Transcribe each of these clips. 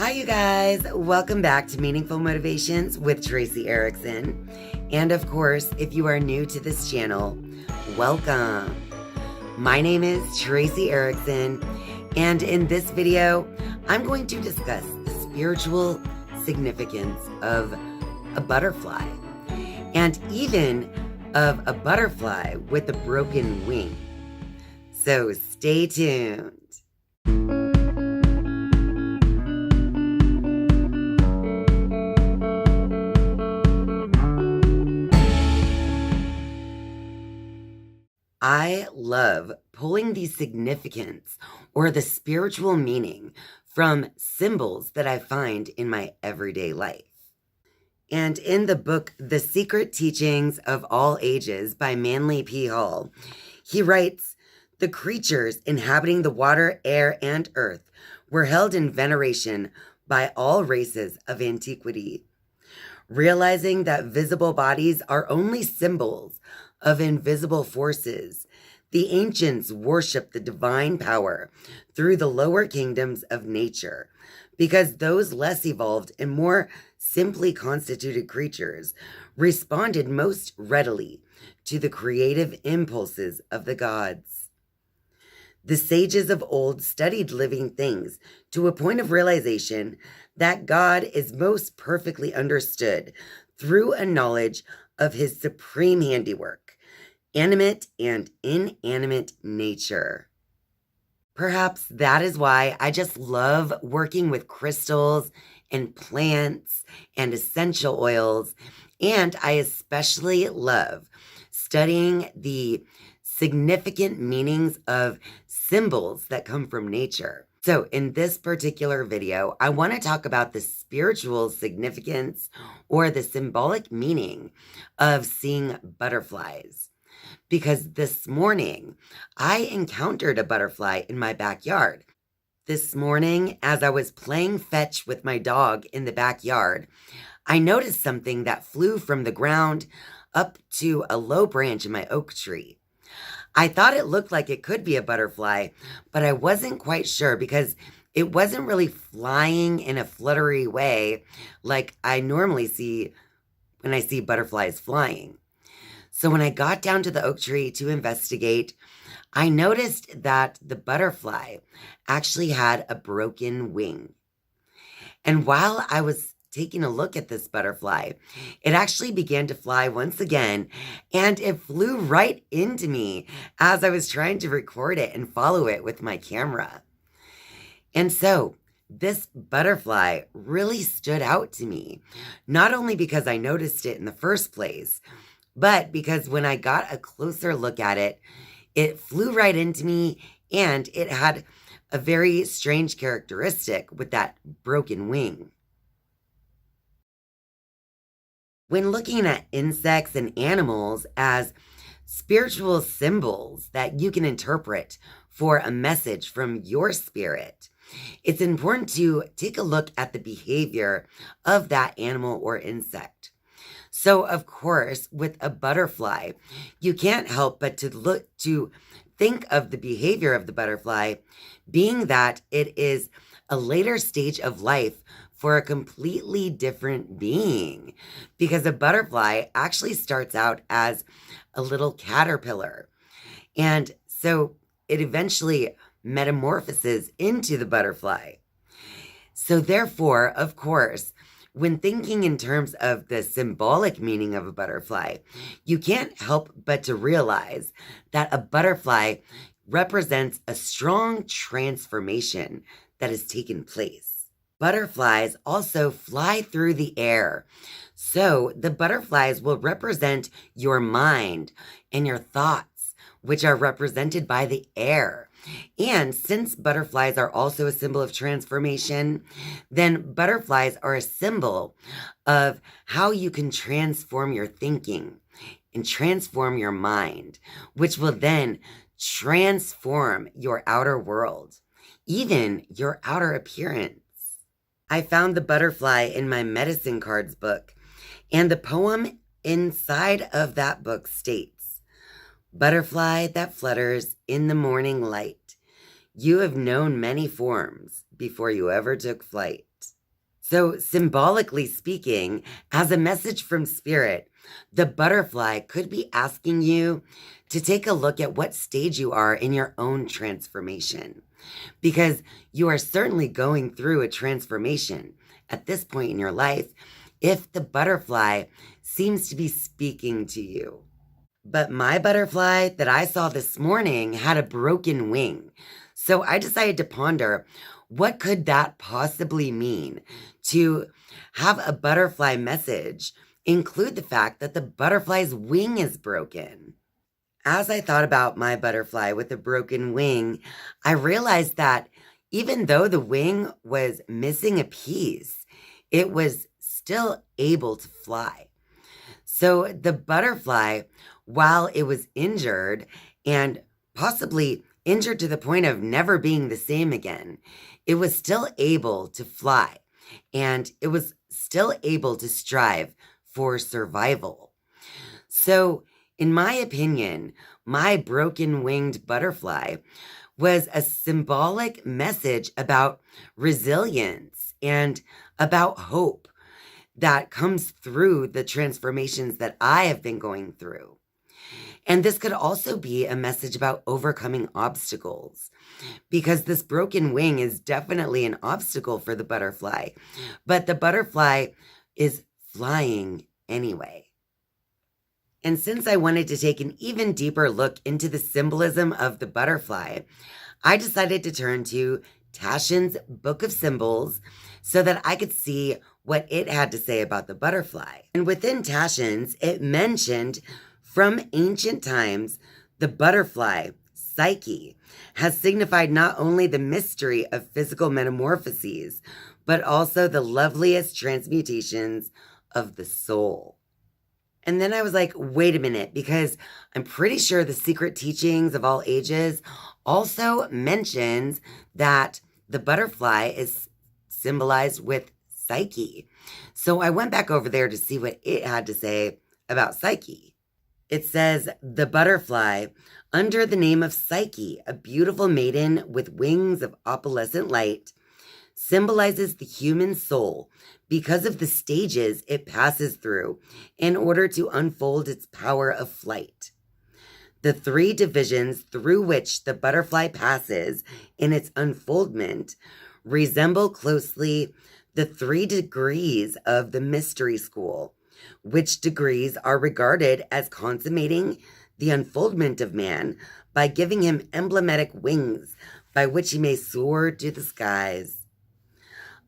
Hi, you guys. Welcome back to Meaningful Motivations with Tracey Erickson. And of course, if you are new to this channel, welcome. My name is Tracey Erickson, and in this video, I'm going to discuss the spiritual significance of a butterfly, and even of a butterfly with a broken wing. So stay tuned. I love pulling the significance or the spiritual meaning from symbols that I find in my everyday life. And in the book, The Secret Teachings of All Ages by Manly P. Hall, he writes, "The creatures inhabiting the water, air, and earth were held in veneration by all races of antiquity. Realizing that visible bodies are only symbols of invisible forces, the ancients worshiped the divine power through the lower kingdoms of nature, because those less evolved and more simply constituted creatures responded most readily to the creative impulses of the gods. The sages of old studied living things to a point of realization that God is most perfectly understood through a knowledge of his supreme handiwork, animate and inanimate nature." Perhaps that is why I just love working with crystals and plants and essential oils, and I especially love studying the significant meanings of symbols that come from nature. So in this particular video, I want to talk about the spiritual significance or the symbolic meaning of seeing butterflies. Because this morning, I encountered a butterfly in my backyard. This morning, as I was playing fetch with my dog in the backyard, I noticed something that flew from the ground up to a low branch in my oak tree. I thought it looked like it could be a butterfly, but I wasn't quite sure because it wasn't really flying in a fluttery way like I normally see when I see butterflies flying. So when I got down to the oak tree to investigate, I noticed that the butterfly actually had a broken wing. And while I was taking a look at this butterfly, it actually began to fly once again, and it flew right into me as I was trying to record it and follow it with my camera. And so this butterfly really stood out to me, not only because I noticed it in the first place, but because when I got a closer look at it, it flew right into me, and it had a very strange characteristic with that broken wing. When looking at insects and animals as spiritual symbols that you can interpret for a message from your spirit, it's important to take a look at the behavior of that animal or insect. So, of course, with a butterfly, you can't help but to think of the behavior of the butterfly being that it is a later stage of life for a completely different being, because a butterfly actually starts out as a little caterpillar. And so it eventually metamorphoses into the butterfly. So therefore, of course, when thinking in terms of the symbolic meaning of a butterfly, you can't help but to realize that a butterfly represents a strong transformation that has taken place. Butterflies also fly through the air. So the butterflies will represent your mind and your thoughts, which are represented by the air. And since butterflies are also a symbol of transformation, then butterflies are a symbol of how you can transform your thinking and transform your mind, which will then transform your outer world, even your outer appearance. I found the butterfly in my medicine cards book, and the poem inside of that book states, "Butterfly that flutters in the morning light, you have known many forms before you ever took flight." So, symbolically speaking, as a message from spirit, the butterfly could be asking you to take a look at what stage you are in your own transformation, because you are certainly going through a transformation at this point in your life if the butterfly seems to be speaking to you. But my butterfly that I saw this morning had a broken wing. So I decided to ponder, what could that possibly mean? To have a butterfly message include the fact that the butterfly's wing is broken. As I thought about my butterfly with a broken wing, I realized that even though the wing was missing a piece, it was still able to fly. So the butterfly, while it was injured and possibly injured to the point of never being the same again, it was still able to fly, and it was still able to strive for survival. So, in my opinion, my broken winged butterfly was a symbolic message about resilience and about hope that comes through the transformations that I have been going through. And this could also be a message about overcoming obstacles, because this broken wing is definitely an obstacle for the butterfly, but the butterfly is flying anyway. And since I wanted to take an even deeper look into the symbolism of the butterfly, I decided to turn to Taschen's Book of Symbols so that I could see what it had to say about the butterfly. And within Taschen's, it mentioned from ancient times, the butterfly, Psyche, has signified not only the mystery of physical metamorphoses, but also the loveliest transmutations of the soul. And then I was like, wait a minute, because I'm pretty sure the Secret Teachings of All Ages also mentions that the butterfly is symbolized with Psyche. So I went back over there to see what it had to say about Psyche. It says, the butterfly, under the name of Psyche, a beautiful maiden with wings of opalescent light, symbolizes the human soul because of the stages it passes through in order to unfold its power of flight. The three divisions through which the butterfly passes in its unfoldment resemble closely the 3 degrees of the mystery school, which degrees are regarded as consummating the unfoldment of man by giving him emblematic wings by which he may soar to the skies.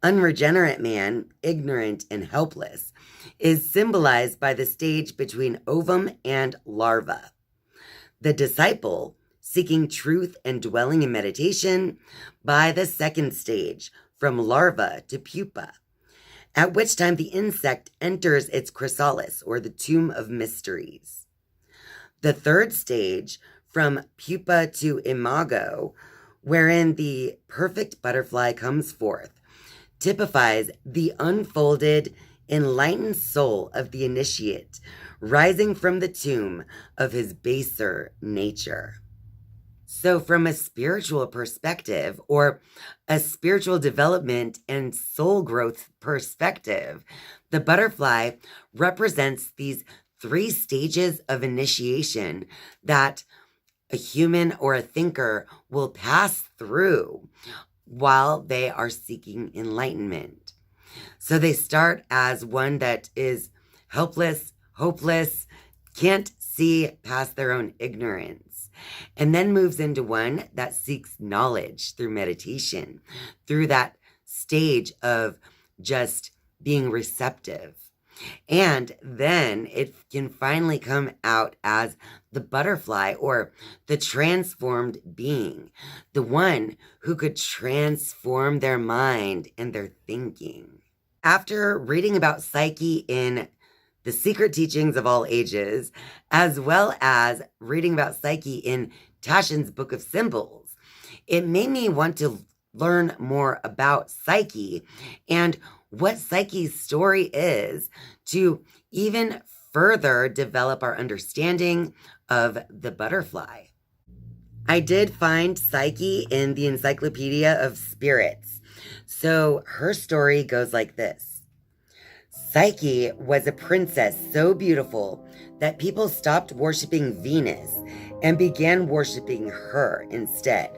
Unregenerate man, ignorant and helpless, is symbolized by the stage between ovum and larva. The disciple, seeking truth and dwelling in meditation, by the second stage, from larva to pupa, at which time the insect enters its chrysalis, or the tomb of mysteries. The third stage, from pupa to imago, wherein the perfect butterfly comes forth, typifies the unfolded, enlightened soul of the initiate, rising from the tomb of his baser nature. So from a spiritual perspective, or a spiritual development and soul growth perspective, the butterfly represents these 3 stages of initiation that a human or a thinker will pass through while they are seeking enlightenment. So they start as one that is helpless, hopeless, can't see past their own ignorance, and then moves into one that seeks knowledge through meditation, through that stage of just being receptive. And then it can finally come out as the butterfly, or the transformed being, the one who could transform their mind and their thinking. After reading about Psyche in the Secret Teachings of All Ages, as well as reading about Psyche in Taschen's Book of Symbols, it made me want to learn more about Psyche and what Psyche's story is, to even further develop our understanding of the butterfly. I did find Psyche in the Encyclopedia of Spirits. So her story goes like this. Psyche was a princess so beautiful that people stopped worshiping Venus and began worshiping her instead.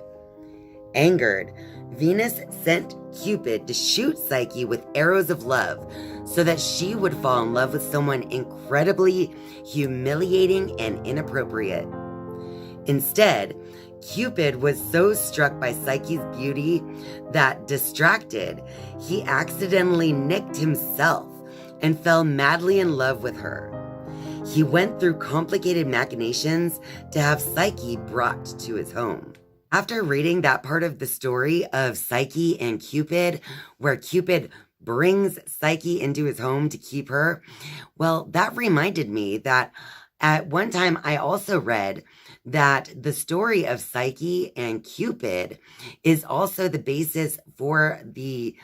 Angered, Venus sent Cupid to shoot Psyche with arrows of love so that she would fall in love with someone incredibly humiliating and inappropriate. Instead, Cupid was so struck by Psyche's beauty that, distracted, he accidentally nicked himself and fell madly in love with her. He went through complicated machinations to have Psyche brought to his home. After reading that part of the story of Psyche and Cupid, where Cupid brings Psyche into his home to keep her, well, that reminded me that at one time I also read that the story of Psyche and Cupid is also the basis for the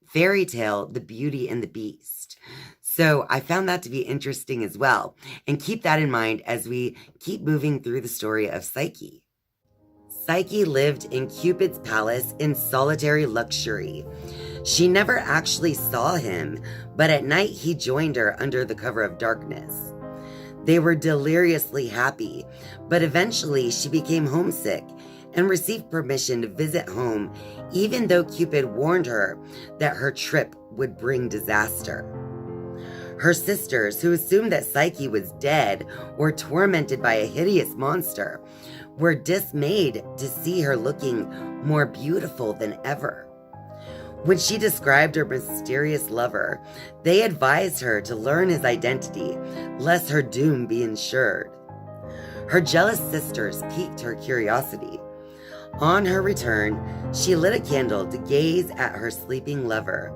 fairy tale, The Beauty and the Beast. So I found that to be interesting as well. And keep that in mind as we keep moving through the story of Psyche. Psyche lived in Cupid's palace in solitary luxury. She never actually saw him, but at night he joined her under the cover of darkness. They were deliriously happy, but eventually she became homesick and received permission to visit home, even though Cupid warned her that her trip would bring disaster. Her sisters, who assumed that Psyche was dead or tormented by a hideous monster, were dismayed to see her looking more beautiful than ever. When she described her mysterious lover, they advised her to learn his identity, lest her doom be ensured. Her jealous sisters piqued her curiosity. On her return, she lit a candle to gaze at her sleeping lover.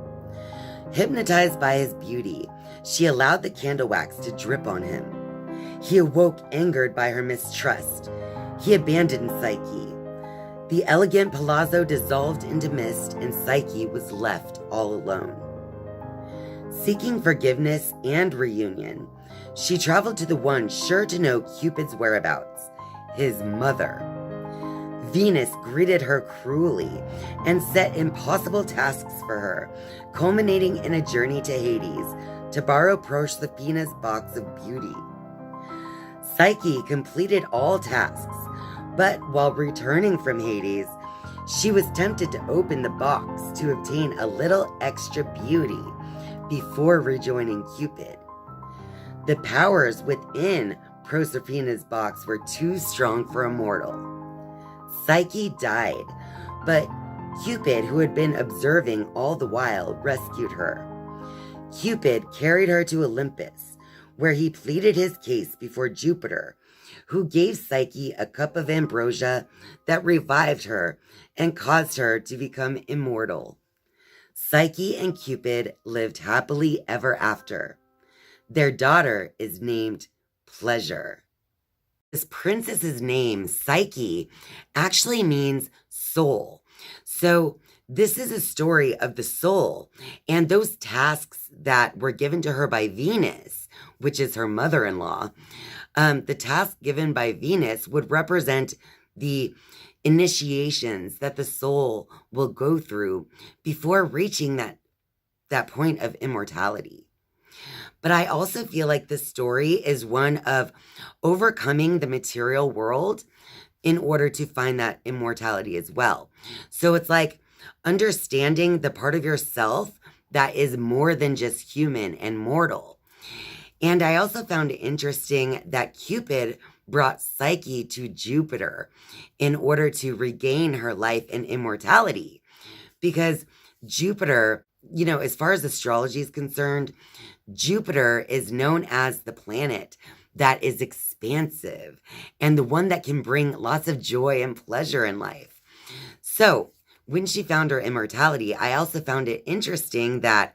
Hypnotized by his beauty, she allowed the candle wax to drip on him. He awoke angered by her mistrust. He abandoned Psyche. The elegant palazzo dissolved into mist, and Psyche was left all alone. Seeking forgiveness and reunion, she traveled to the one sure to know Cupid's whereabouts, his mother. Venus greeted her cruelly and set impossible tasks for her, culminating in a journey to Hades to borrow Proserpina's box of beauty. Psyche completed all tasks, but while returning from Hades, she was tempted to open the box to obtain a little extra beauty before rejoining Cupid. The powers within Proserpina's box were too strong for a mortal. Psyche died, but Cupid, who had been observing all the while, rescued her. Cupid carried her to Olympus, where he pleaded his case before Jupiter, who gave Psyche a cup of ambrosia that revived her and caused her to become immortal. Psyche and Cupid lived happily ever after. Their daughter is named Pleasure. This princess's name, Psyche, actually means soul. So this is a story of the soul and those tasks that were given to her by Venus, which is her mother-in-law. The task given by Venus would represent the initiations that the soul will go through before reaching that point of immortality. But I also feel like this story is one of overcoming the material world in order to find that immortality as well. So it's like understanding the part of yourself that is more than just human and mortal. And I also found it interesting that Cupid brought Psyche to Jupiter in order to regain her life and immortality. Because Jupiter, as far as astrology is concerned, Jupiter is known as the planet that is expansive and the one that can bring lots of joy and pleasure in life. So when she found her immortality, I also found it interesting that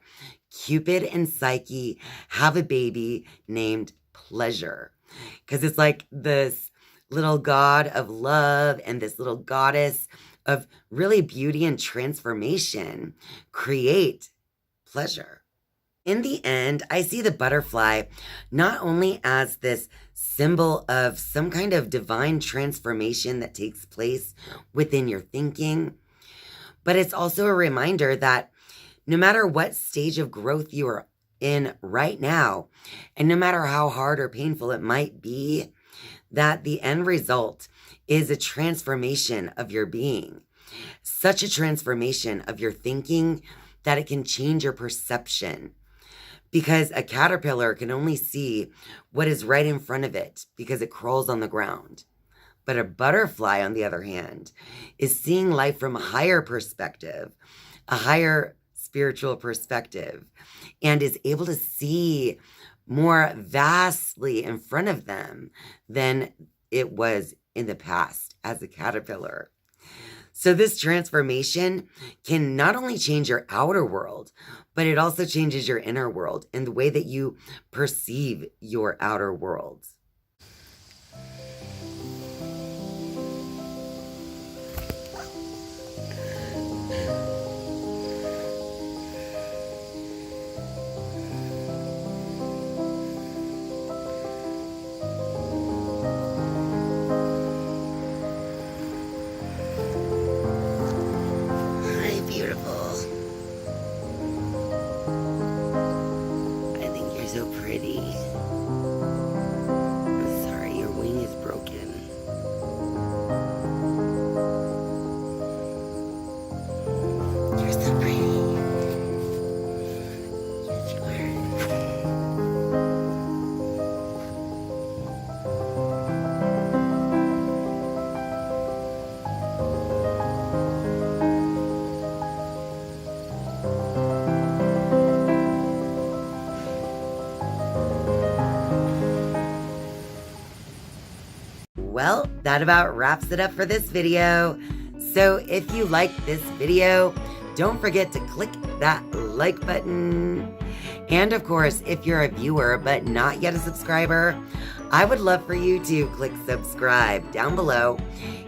Cupid and Psyche have a baby named Pleasure, because it's like this little god of love and this little goddess of really beauty and transformation create pleasure. In the end, I see the butterfly not only as this symbol of some kind of divine transformation that takes place within your thinking, But it's also a reminder that no matter what stage of growth you are in right now, and no matter how hard or painful it might be, that the end result is a transformation of your being. Such a transformation of your thinking that it can change your perception. Because a caterpillar can only see what is right in front of it because it crawls on the ground. But a butterfly, on the other hand, is seeing life from a higher perspective, a higher spiritual perspective, and is able to see more vastly in front of them than it was in the past as a caterpillar. So this transformation can not only change your outer world, but it also changes your inner world and the way that you perceive your outer world. So pretty. I'm sorry, your wing is broken. You're so pretty. Yes, you Well, that about wraps it up for this video. So if you like this video, don't forget to click that like button. And of course, if you're a viewer but not yet a subscriber, I would love for you to click subscribe down below.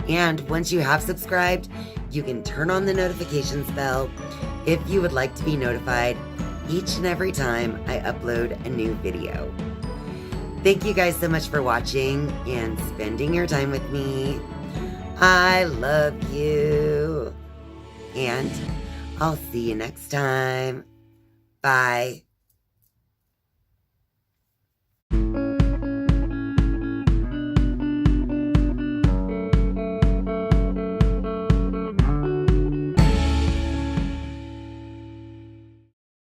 And once you have subscribed, you can turn on the notifications bell if you would like to be notified each and every time I upload a new video. Thank you guys so much for watching and spending your time with me. I love you. And I'll see you next time. Bye.